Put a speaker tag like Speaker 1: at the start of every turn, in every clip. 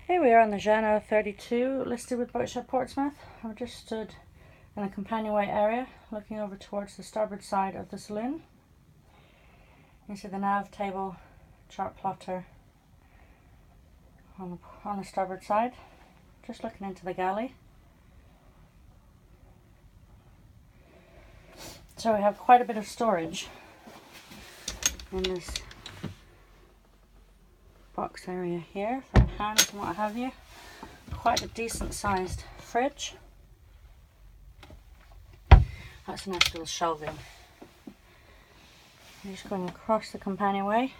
Speaker 1: Here we are on the Jeanneau 32, listed with Boatshed Portsmouth. I've just stood in the companionway area, looking over towards the starboard side of the saloon. You see the nav table, chart plotter on the starboard side. Just looking into the galley. So we have quite a bit of storage in this box area here for hands and what have you. Quite a decent sized fridge. That's a nice little shelving. I'm just going across the companionway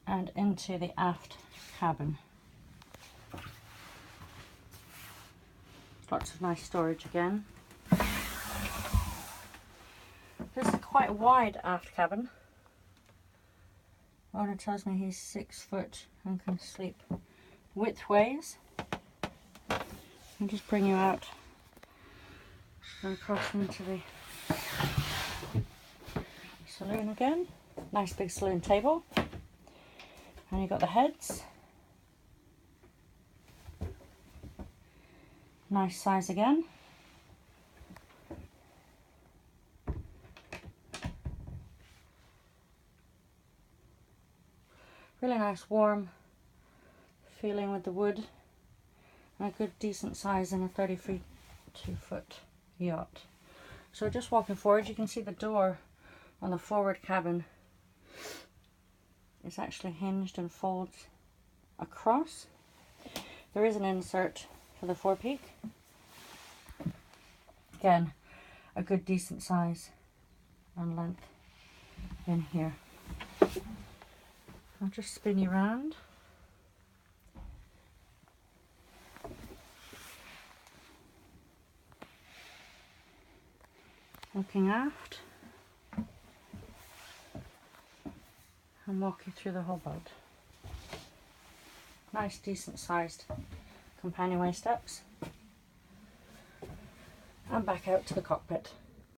Speaker 1: and into the aft cabin. Lots of nice storage again. This is quite a wide aft cabin. Owner tells me he's 6 foot and can sleep widthways. I'll just bring you out and across into the saloon again. Nice big saloon table. And you've got the heads. Nice size again. Really nice warm feeling with the wood, and a good decent size in a 32-foot yacht. So just walking forward, you can see the door on the forward cabin is actually hinged and folds across. There is an insert for the forepeak. Again, a good decent size and length in here. I'll just spin you around. Looking aft and walk you through the whole boat. Nice decent sized companionway steps and back out to the cockpit.